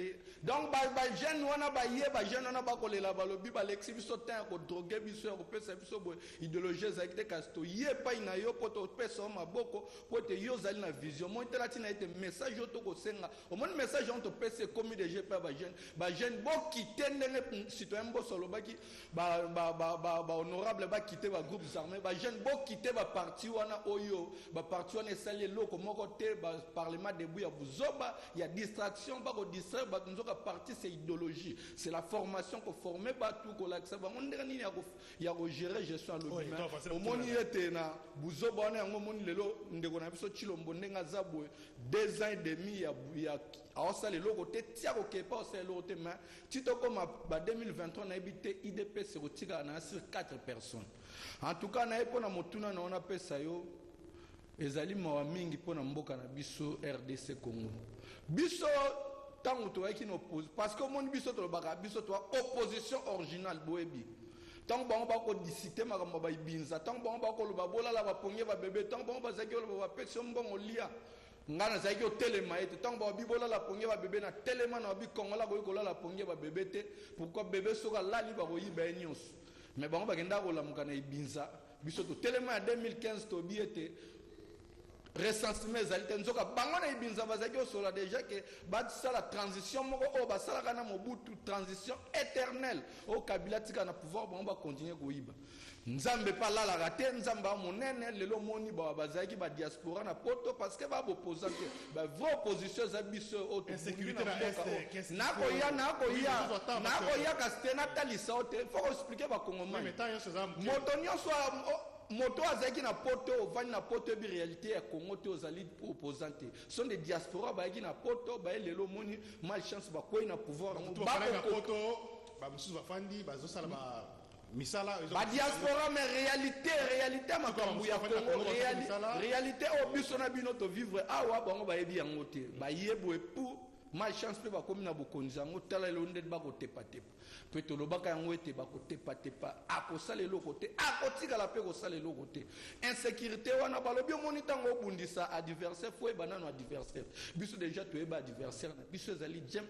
donc ba jeunes wana ba ye ba jeunes wana ba kolela ba lobi ba lexi biso temps ko droguer biso ko pesa biso bo idéologie za kite kasto ye pa ina yo poto pesa maboko poto yo zali na vision mo tela tina ete message to ko senga au moins message on to pesa comme des jeunes ba jeunes bo quitter ndenge citoyen bo solo ba ki ba honorable ba quitter ba groupes armés ba jeunes bo quitter ba parti wana oyo ba parti wana sali loko moko parlement debout ya buzoba il y a distraction pas ko distraire ba nzoka parti c'est idéologie c'est la formation ko former ba tout ko l'accès ba ndeka nini ya ko gérer gestion à l'objet au moni ete na buzoba na yango moni lelo ndeko na biso chilombo ndenga zabwe 2 ans et demi ya aosa le loko te tia ko ke pas c'est l'autre mais titoko ma ba 2023 na ebité IDP se retika na sur 4 personnes en tout cas na epona motuna na ona pesa yo ezali mawa mingi pona mboka na biso RDC Congo biso tango to yaki no pose parce que mon biso to baka biso to opposition originale boebi tango bango ba ko disiter makambo ba ibinza tango bango ba ko loba bola la ba ponye ba bébé tango bango ba zaki loba ba pesi mbongo lia ngana zaki o telema ete tango ba bibola la ponye ba bébé na telema na bi kongola ko la ponye ba bébé te pourquoi bébé soka lali ba ko yiba nyos mais bango ba kenda ko lamuka na ibinza biso to telema ya 2015 to biete recensement ezalite nzoka bango na ibinza bazaki osola déjà que basala transition moko oyo basalaka na mobutu transition éternelle oyo kabila tika na pouvoir bango bakontinue koyiba nzambe pa lalaka te nzambe amonene lelo moni bazalaki badiaspora na poto parce que baboposa te bavrai opposition eza biso insécurité na est nakoya kasi te natalisa o te fo koexplike bakongomani moto nyonso moto azaki na poto ovani na poto bi réalité ya Congo te ozali opposante sont des diaspora bayaki na poto baye lelo moni malchance bakoyi na pouvoir poto ba mususu bafandi bazosala ba misala ba diaspora mais réalité makambo ya Congo réalité o biso na bino to vivre awa bango bayebi yango te bayebo epu malchance pe bakomi na bokonzi yango tala lelo nde bakotepatepa pe tolobaka yango ete bakotepatepa akosala eloko te akotikala pe kosala eloko te insécurité wana balobi omoni ntango obundisa adversaire fo oyeba nano adversaire biso déjà toyeba adversaire na biso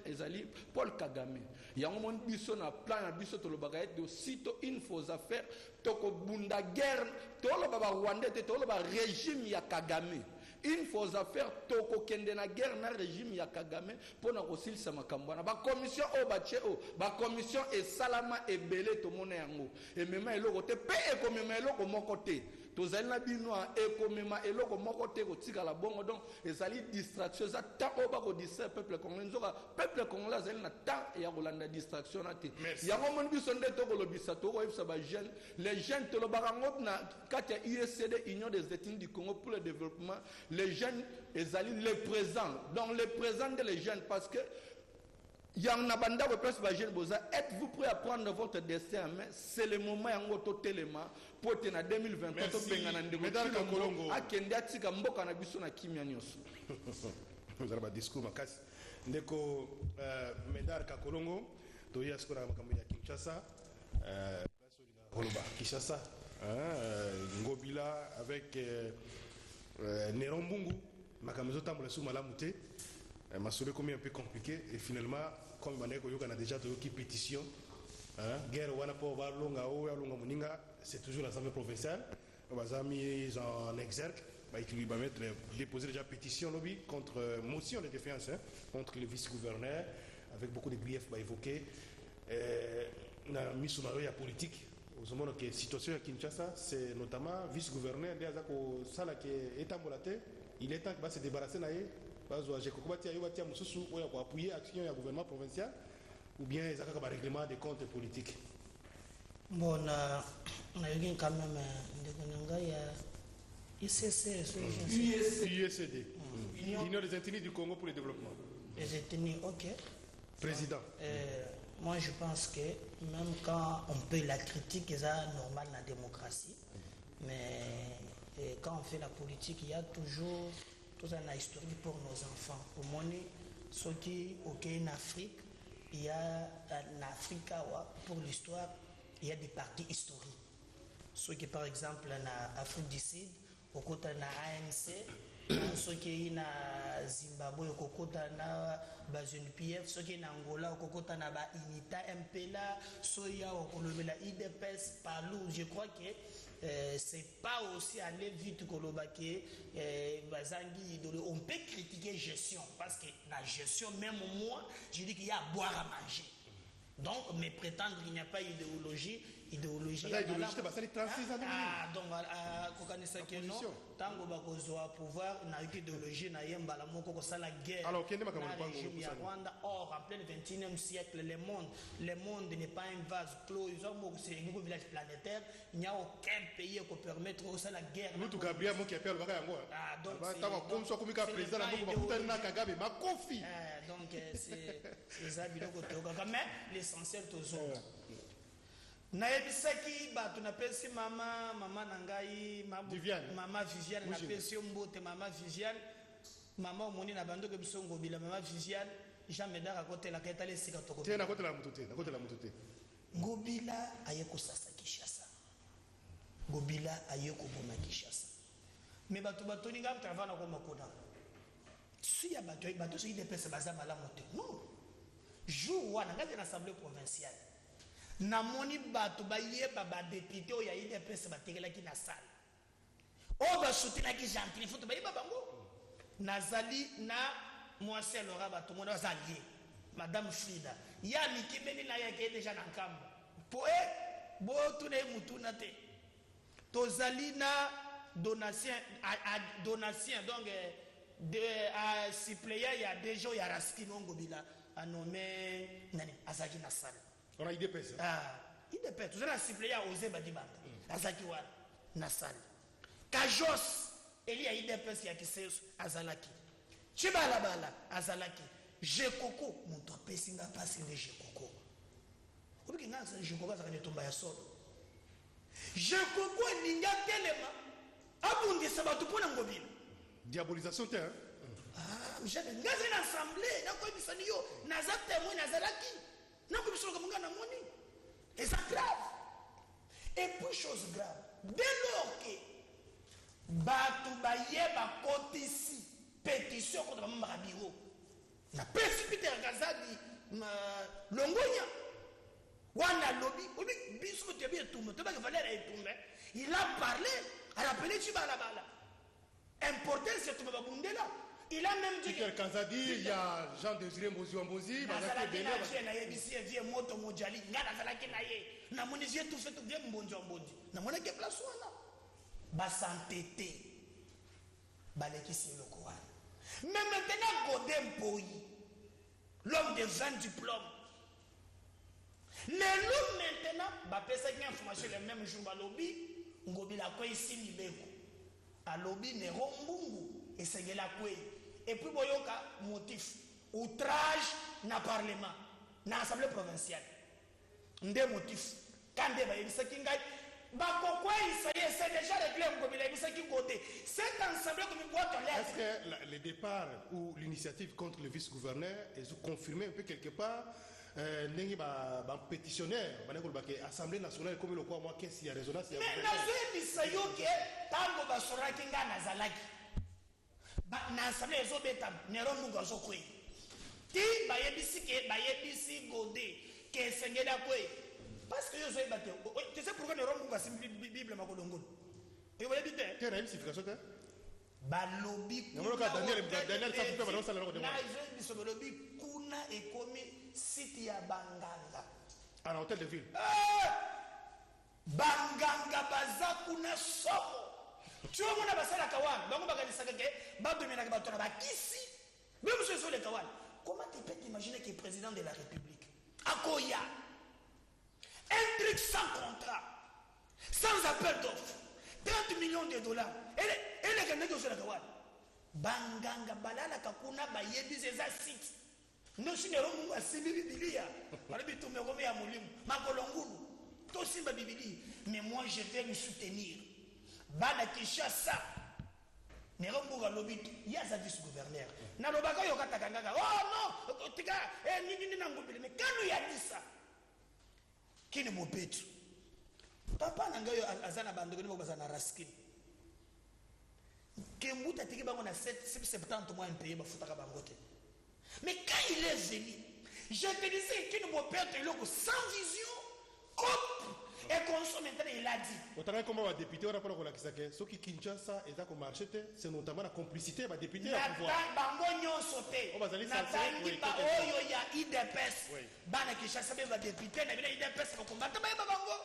ezali Paul Kagame yango moni biso na plan na biso tolobaka ete aussitôt une fausse affaire tokobunda guerre toloba ba Rwanda te toloba régime ya Kagame une fausse affaire toko kende na guerre na régime ya Kagame pona kosilisa makambo na ba commission o bache o ba commission e salama ebele to mona yango e mema eloko te pe e ko mema eloko moko te tozali na bino ekomema eloko moko te kotikala bongo donc ezali distraction eza temps oyo bakodistraire peuple congolais nzoka peuple congolais azali na temps ya kolanda distraction na te yango moni biso nde tokolobisa tokoyebisa bajeune les jeunes tolobaka ngo na kati ya USCD Union des Ethnies du Congo pour le développement les jeunes ezali le présent donc le présent de les jeunes parce que yang na banda ko place ba jeune boza êtes-vous prêt à prendre votre destin en main c'est le moment yango to telema pour te na 2023 to benga na ndeko Kolongo akende atika mboka na biso na kimia nyonso nzara ba discours makasi ndeko Medar Kakolongo to yaskora makambo ya Kinshasa Kinshasa Ngobila avec Nerombungu makambo zo tambola sous malamu te masolo comme un peu compliqué et finalement comme on a déjà une pétition guerre wana po balonga o alonga muninga c'est toujours l'Assemblée provinciale on va mis en exergue il va mettre déposer déjà pétition lobby contre motion de défiance contre le vice-gouverneur avec beaucoup de griefs évoqués na mis sur la politique aux moments que situation à Kinshasa c'est notamment vice-gouverneur des azako sala que étambolate il est temps qu'il va se débarrasser naé j'ai compris qu'il y a pour appuyer l'action du gouvernement provincial ou bien il y a un règlement des comptes politiques. Bon, on a eu quand même il y a USCD, Union des Ethnies du Congo pour le développement. Les ethnies, ok. Président. Moi, je pense que même quand on peut la critique, c'est normal dans la démocratie, mais quand on fait la politique, il y a toujours tout un historique pour nos enfants. Pour moi, ce qui est en Afrique, il y a en Afrique, pour l'histoire, il y a des partis historiques. Ce qui, par exemple, en Afrique du Sud, au côté de l'ANC, ce qui est en Zimbabwe, au côté de l'UPF, ce qui est en Angola, au côté de l'INITA, MPLA, ce qui est en IDPS, Palou, je crois que c'est pas aussi aller vite que on peut critiquer gestion parce que la gestion même moi je dis qu'il y a à boire à manger donc mais prétendre qu'il n'y a pas idéologie donc kokanisa que non tango bakozwa pouvoir na idéologie na yemba la moko ko la guerre alors kende makambo ya Rwanda or en plein 21e siècle le monde n'est pas un vase clos ils ont c'est un village planétaire il n'y a aucun pays qui permettre ça la guerre nous tout Gabriel mo qui appelle baka yango donc comme soit comme président na moko bakutana na Kagame makofi donc c'est ça biloko toka mais l'essentiel tozo nayebisaki bato napesi mama nangai mama Viviane napesi mbote mama Viviane mama omoni na bando ke biso Ngobila mama Viviane Jean Medar akotela kaitale sika toko te na kotela mutu te Ngobila ayeko sasa Kinshasa Ngobila ayeko boma Kinshasa mais bato ni ngam travana ko makona si ya bato si depese baza malamu te non jour wana ngaze na assemblée provinciale namoni bato bayeba badepute oyo ya UDPS bategelaki na sale oyo basutenaki gentil foto bayeba bango nazali na mwasi alora bato mona baza lie madame Frida ya mikimeni na yake deja na nkambo po botuna mutuna te tozali na donation donc de suppléant ya déjà ya Rastino Ngobila a nommé nani azaki na sale on a IDPS. IDPS, tu sais la cible ya osé badibanda. Azaki wana na sali. Kajos eli ya IDPS ya kiseso azalaki. Chibala bala azalaki. Jekoko muntu apesi nga pasi nde Jekoko. Obiki nga sa Jekoko azakane tomba ya solo. Jekoko ninga telema abundisa bato pona Ngobila. Diabolisation te hein. Mjane ngazi na assemblée na ko bisani yo naza témoin nazalaki. Non, comme ça, et c'est grave. Et puis, chose grave, dès lors que Batou Bayeba côté ici, pétition contre le bureau, la précipité à Gazadi, Longonia, Wana Lobby, il a parlé, à la appelé Chibalabala. Important, c'est tout le monde là. Il a même dit que Kazadi, il y a Jean-Désiré Mozi-Ombozi, Bazaki na yebisi vie moto mojali ngana zalaki na ye na monizie tout fait bien mbonjo mbondi na mona ke place wana basantete balekisi eloko wana. Mais maintenant Godin Mpoyi, l'homme de 20 diplômes, les loups maintenant bapesa une information le même jour balobi ngobila kwa ici libeko alobi ne rombungu esengela kwe et puis boyoka motif outrage na parlement na assemblée provinciale nde motif kande ba yebisa kingai bakokwa isaye c'est déjà réglé ngobila yebisa ki côté cette assemblée comme boîte en lettres. Est-ce que le départ ou l'initiative contre le vice-gouverneur est confirmé un peu quelque part? Nengi ba pétitionnaire Assemblée nationale comme le quoi moi qu'est-ce qu'il y a résonance mais nazo bisayo ke tango ba soraki nga nazalaki na assemblée zo beta nero mungo zo kwe ti ba yebisi godé ke sengela kwe parce que yo zo bate tu sais pourquoi nero mungo asimbi bible makolongolo yo ba yebite quelle est la signification que balobi Daniel ça peut pas dans ça le na zo biso balobi kuna ekomi site ya banganga à l'hôtel de ville. Banganga baza kuna somo. Tu vois mon abasala kawan, bango baganisaka ke ba domina ke batona bakisi. Même ceux sur les kawan. Comment tu peux t'imaginer que le président de la République Akoya un truc sans contrat, sans appel d'offres, 30 millions de dollars. Et les Canadiens sur la kawan. Banganga balala kakuna ba yebi ces sites. Nous sommes les gens qui Bibilia. Mais moi je vais le soutenir. Bana Kishasa. Ne rombuga lobby. Il y a un vice-gouverneur. Na lobaka yokata kanganga. Oh non, tika nini nangobele. Mais quand il a dit ça, qui ne m'opète. Papa nangayo azana bandoko ni bazana raskin. Kembuta tiki bango na 770 mois impayé bafutaka bangote. Mais quand il est venu, je te disais qu'il ne peut perdre l'eau sans vision, coupe et consomme. Maintenant, il a dit. Autant comme un député, on a parlé de ça. Ce qui Kinshasa est à marché, c'est notamment la complicité des députés à pouvoir. Bangonyo sauté. Nathangi ba oyo ya IDPS. Bana Kinshasa ba député na bila IDPS ba combattre ba bango.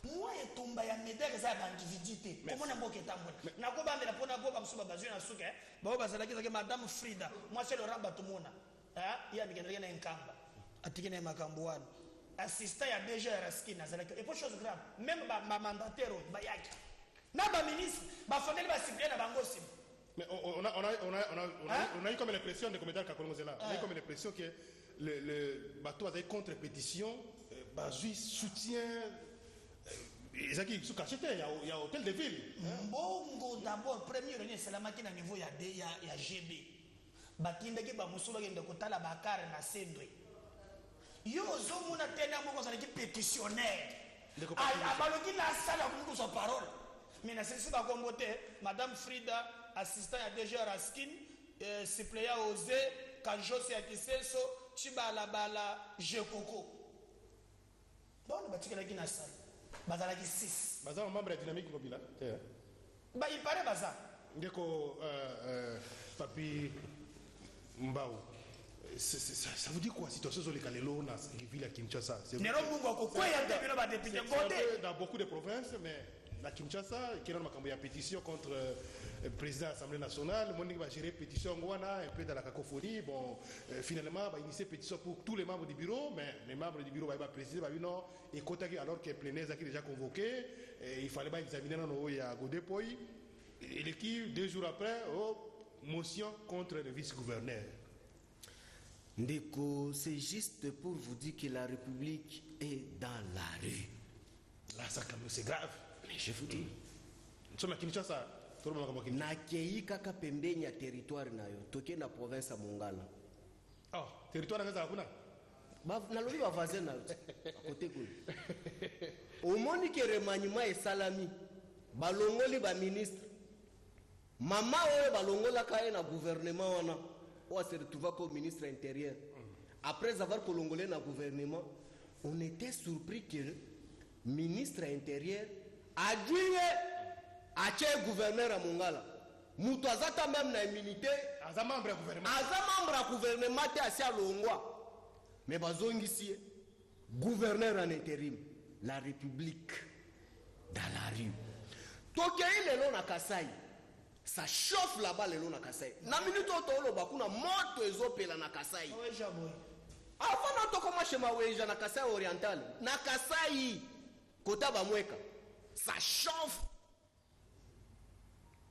Moi et tomba ya médaille za bandividité. Comment na mboka tambo. Na ko ba mbela pona ko ba kusuba bazwe na suka. Ba ba zalaki zake madame Frida. Moi c'est le ramba tumona. Il y a quelqu'un qui Nkamba, atikene makambuano, assistant à DG Raskin Nazalaki. Et pour chose grave, même ma mandataire, Bayaki, n'a pas ministre, ma fondelle va cibler la bangosim. Mais on a eu comme l'impression de commettre Kakolomozela. On a eu comme l'impression que le bateau avait contre-pétition, Bazui soutient. Il y a hôtel de ville. Bongo d'abord, premier c'est la machine à niveau, il y a GB. Batindaki ba musula ngende kotala bakare na sendwe yo zo muna tena moko za ki pétitionnaire abaloki na sala ku sa parole mais na sisi ba kombote madame Frida assistant à DG Raskin suppléant Osé Kanjosi ya Kiseso Chibala bala Jekoko bon batikela ki na sala bazala ki 6 bazala membre de dynamique mobile ba il paraît baza ndeko papi Mbao. Ça vous dit quoi situation sur les Kalelo dans la ville à Kinshasa? Dans beaucoup de provinces, mais la Kinshasa, qui a une pétition contre le président de l'Assemblée nationale, le va gérer pétition un peu dans la cacophonie. Bon, finalement, il va initier pétition pour tous les membres du bureau, mais les membres du bureau vont préciser, non, et alors que Plénez a déjà convoqué, il fallait pas examiner à Godépoï. Et l'équipe, 2 jours après, motion contre le vice-gouverneur. Ndeko, c'est juste pour vous dire que la République est dans la rue. Là, ça, c'est grave. Mais je vous dis. Nous sommes à Kinshasa. Nakei kaka pembeni ya territoire nayo. Toke na province à Mongala. Oh, territoire na hakuna. Nalobi ba voisin na côté kule. Omoni ke remaniement et salami. Balongoli ba ministre. Mama oyo balongola kaye na gouvernement wana on se retrouva comme ministre intérieur. Après avoir colongolé na gouvernement, on était surpris que le ministre intérieur adjoint à gouverneur à Mongala. Mutu azata même na immunité, aza membre à gouvernement. Aza membre à gouvernement te asia longwa. Mais bazongisi gouverneur en intérim, la République dans la rue. tokei lelo na Kasai ça chauffe là-bas lelo na Kasai na minute otoloba kuna moto ezopela na Kasai avant na tokoma shema weja na Kasai oriental na Kasai kota bamweka ça chauffe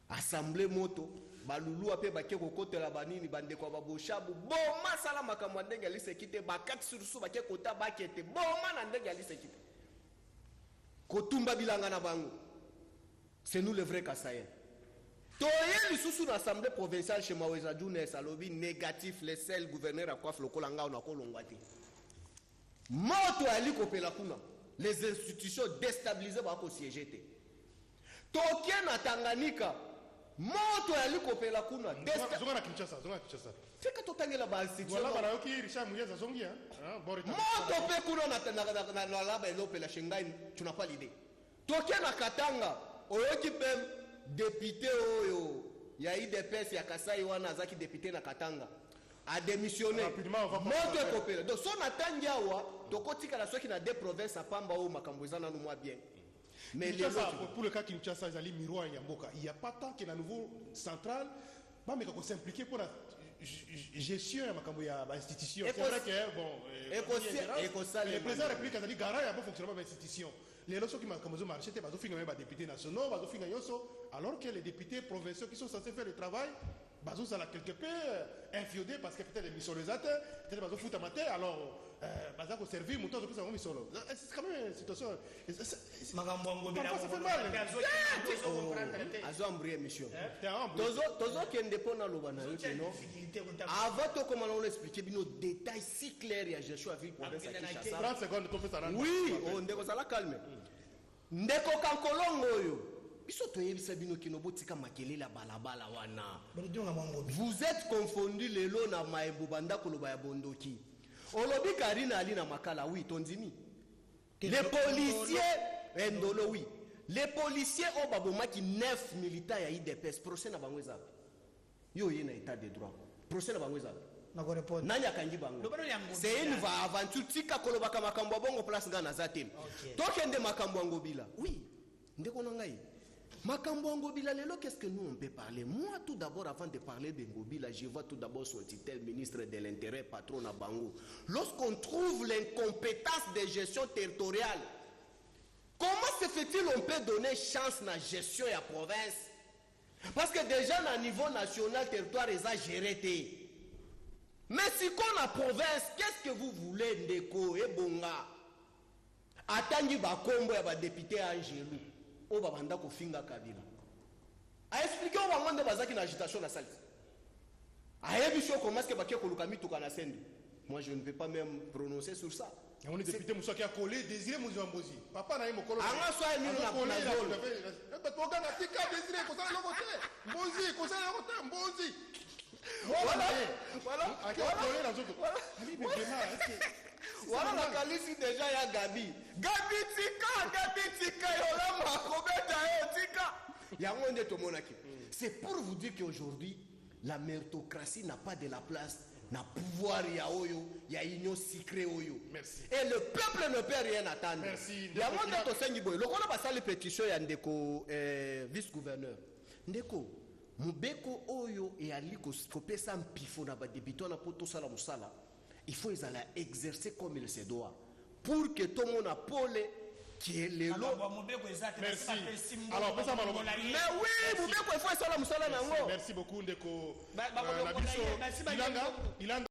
assemblée moto balulu ape bake kokotela banini bandeko baboshabu boma sala makambo ndenge alisekite bakati sursu bake kota bakete boma na ndenge alisekite kotumba bilanga na bango. C'est nous le vrai Kassaïen. Toye lisusu na assemblée provinciale chez Maweza Joune Salobi négatif les seuls gouverneurs à quoi flokolanga on a kolongwati. Moto ali kopela kuna. Les institutions déstabilisées ba ko siégete. Tokie na Tanganyika. Moto ali kopela kuna. Zonga na Kinshasa. Fika totangela ba institution. Voilà bara yoki Richard Muyeza zongi hein. Moto pe kuna na laba elopela shengai tu n'as pas l'idée. Tokie na Katanga. Oyoki pe député oyo ya IDPS ya Kasai wana azaki député na Katanga a démissionné moto ekopela donc son atangi awa tokotika la soki na deux provinces apamba o makambo ezana no mwa bien mais les autres pour le cas Kinshasa ils allient miroir ya mboka il y a pas tant que na nouveau central ba meka ko s'impliquer pour la gestion ya makambo ya ba institution c'est vrai que bon le président de la République a dit garant ya bon fonctionnement ba institution. Les lois qui ont marché, ils ont fini les députés nationaux, ils ont fini alors que les députés provinciaux qui sont censés faire le travail, ils sont quelque peu infiodés parce que peut-être les missolisateurs, peut-être qu'ils ont foutu à mater, alors ils ont servi, ils ont mis solo. C'est quand même une situation. Parfois ça fait mal. Ils ont embrouillé, monsieur. Tozo qui est indépendant, avant de commencer à expliquer nos détails si clairs, il y a Jésus à vivre pour 30 secondes, tu peux faire un. Oui, on est calme. Ndeko kankolongo yo. Biso toyebisa bino kinobotika makelela balabala wana. Vous êtes confondus lelo na maembo banda koloba ya bondoki. Olobi Karina ali na makala oui tondimi. Les policiers endolo oui. Les policiers ont babomaki 9 militants ya IDPS procès na bango ezabe. Yo yena état de droit. Procès na bango ezabe. Nanya kangi bango. C'est une aventure tika kolobaka makambo bongo place ngana zatem. Tokende makambo ngobila. Oui. Ndeko ngai. Makambo ngobila lelo qu'est-ce que nous on peut parler? Moi tout d'abord avant de parler de Ngobila, je vois tout d'abord son titre ministre de l'intérêt patron na bango. Lorsqu'on trouve l'incompétence de gestion territoriale, comment se fait-il on peut donner chance na gestion ya province? Parce que déjà na niveau national territoire ils a géré. Mais si qu'on a province, qu'est-ce que vous voulez ndeko et bonga? Atangi ba kombo ya ba député Angelou, o ba banda ko finga Kabila. A expliquer au bango de bazaki na agitation na salle. A yebiso comment est-ce que ba ke koluka mituka na sende. Moi je ne vais pas même prononcer sur ça. On est député Moussa qui a collé Désiré Mouzambozi. Papa na yemo kolo. Anga soa ni na collé. Toga na tika Désiré ko sala lokote. Mbozi ko sala lokote Mbozi. Voilà. Voilà la qualification déjà ya Gabi. Gabi tika yola makobeta tika. Yango nde to monaki. C'est pour vous dire qu'aujourd'hui la méritocratie n'a pas de la place na pouvoir ya oyo ya union secret oyo. Merci. Et le peuple ne peut rien attendre. Merci. Yango nde to sengi boy. Lokona basali pétition ya ndeko vice-gouverneur. Ndeko Mubeko oyo et ali kopesa mpifo na ba débutant na poto sala musala. Il faut les aller exercer comme il se doit pour que tout le monde a pole qui est le lot. Merci. Alors, mais oui, Mubeko il faut sala musala nango. Merci beaucoup ndeko. Ilanga